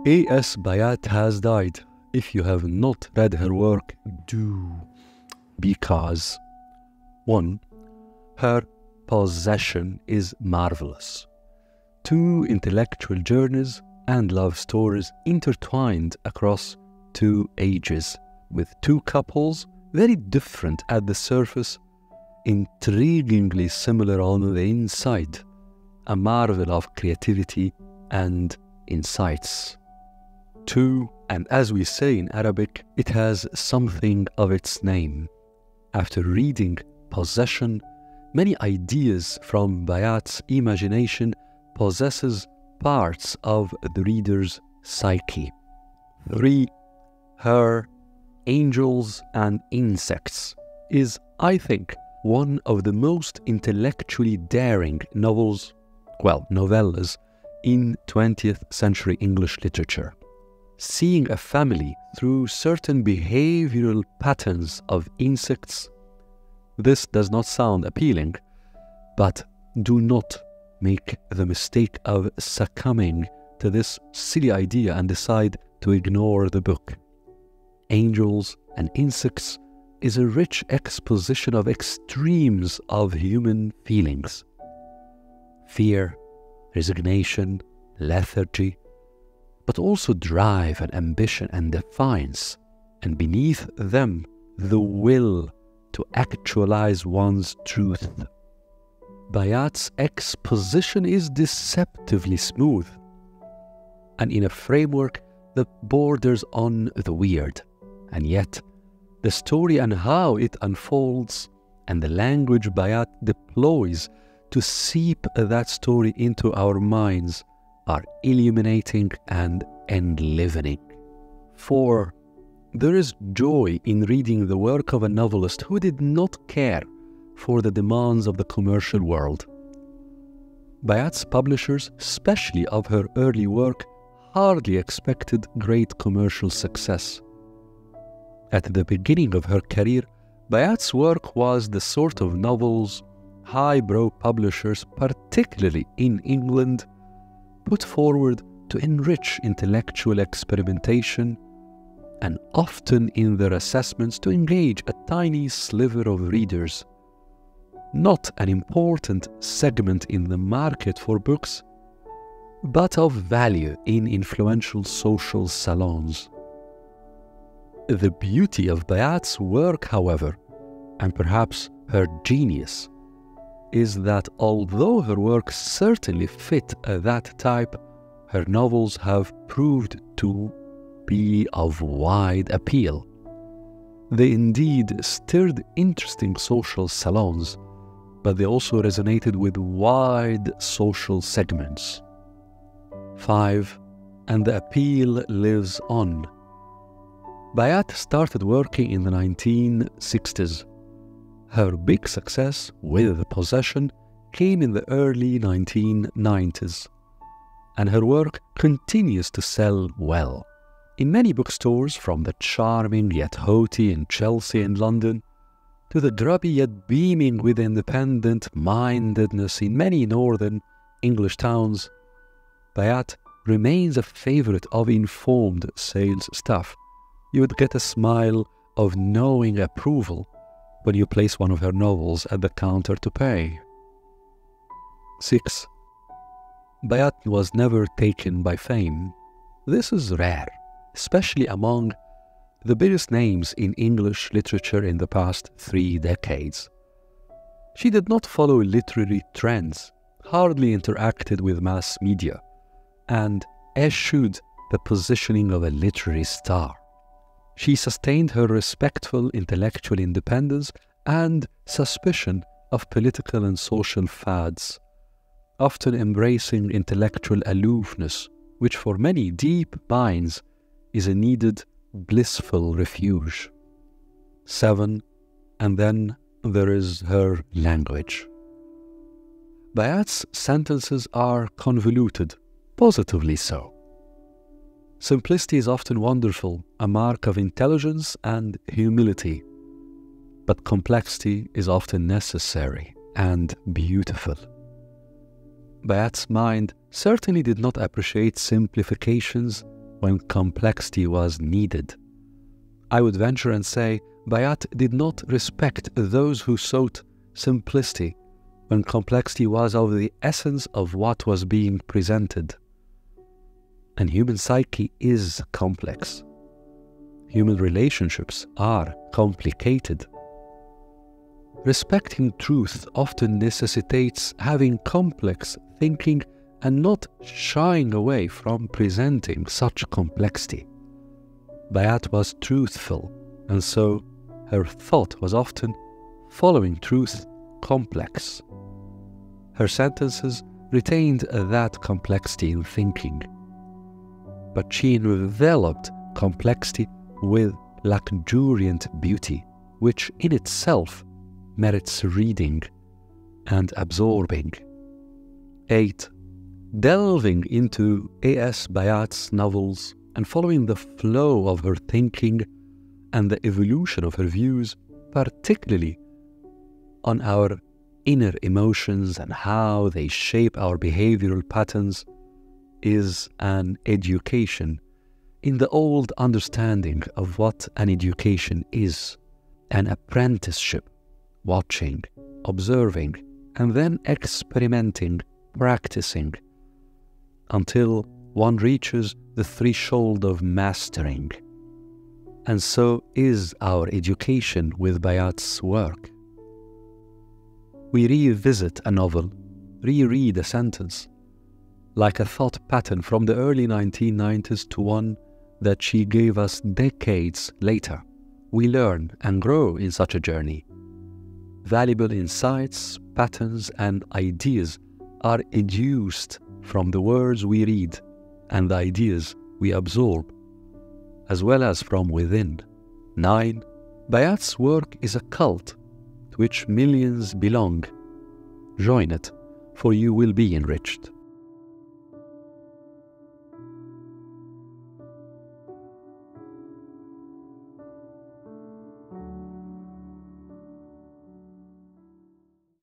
A S Byatt has died. If you have not read her work, do. Because 1. Her possession is marvelous. 2 intellectual journeys and love stories intertwined across 2 ages, with 2 couples very different at the surface, intriguingly similar on the inside, a marvel of creativity and insights. 2, and as we say in Arabic, it has something of its name. After reading Possession, many ideas from Byatt's imagination possesses parts of the reader's psyche. 3. Her Angels and Insects is, I think, one of the most intellectually daring novellas in 20th century English literature. Seeing a family through certain behavioral patterns of insects, this does not sound appealing, but do not make the mistake of succumbing to this silly idea and decide to ignore the book. Angels and Insects is a rich exposition of extremes of human feelings: fear, resignation, lethargy, but also drive and ambition and defiance, and beneath them, the will to actualize one's truth. Byatt's exposition is deceptively smooth, and in a framework that borders on the weird, and yet the story and how it unfolds and the language Byatt deploys to seep that story into our minds are illuminating and enlivening. 4. There is joy in reading the work of a novelist who did not care for the demands of the commercial world. Byatt's publishers, especially of her early work, hardly expected great commercial success. At the beginning of her career, Byatt's work was the sort of novels highbrow publishers, particularly in England, put forward to enrich intellectual experimentation, and often in their assessments to engage a tiny sliver of readers, not an important segment in the market for books, but of value in influential social salons. The beauty of Byatt's work, however, and perhaps her genius, is that although her work certainly fit that type, her novels have proved to be of wide appeal. They indeed stirred interesting social salons, but they also resonated with wide social segments. 5. And the appeal lives on. Byatt started working in the 1960s. Her big success with Possession came in the early 1990s, and her work continues to sell well. In many bookstores, from the charming yet haughty in Chelsea and London, to the grubby yet beaming with independent-mindedness in many northern English towns, Byatt remains a favorite of informed sales staff. You would get a smile of knowing approval when you place one of her novels at the counter to pay. 6. Byatt was never taken by fame. This is rare, especially among the biggest names in English literature in the past 3 decades. She did not follow literary trends, hardly interacted with mass media, and eschewed the positioning of a literary star. She sustained her respectful intellectual independence and suspicion of political and social fads, often embracing intellectual aloofness, which for many deep minds is a needed, blissful refuge. 7. And then there is her language. Byatt's sentences are convoluted, positively so. Simplicity is often wonderful, a mark of intelligence and humility, but complexity is often necessary and beautiful. Byatt's mind certainly did not appreciate simplifications when complexity was needed. I would venture and say Byatt did not respect those who sought simplicity when complexity was of the essence of what was being presented. And human psyche is complex. Human relationships are complicated. Respecting truth often necessitates having complex thinking and not shying away from presenting such complexity. Byatt was truthful, and so her thought was often following truth complex. Her sentences retained that complexity in thinking, but she enveloped complexity with luxuriant beauty, which in itself merits reading and absorbing. 8. Delving into A S Byatt's novels and following the flow of her thinking and the evolution of her views, particularly on our inner emotions and how they shape our behavioral patterns, is an education in the old understanding of what an education is: an apprenticeship, watching, observing, and then experimenting, practicing, until one reaches the threshold of mastering. And so is our education with Byatt's work. We revisit a novel, reread a sentence, like a thought pattern from the early 1990s to one that she gave us decades later. We learn and grow in such a journey. Valuable insights, patterns, and ideas are educed from the words we read and the ideas we absorb, as well as from within. 9. Byatt's work is a cult to which millions belong. Join it, for you will be enriched.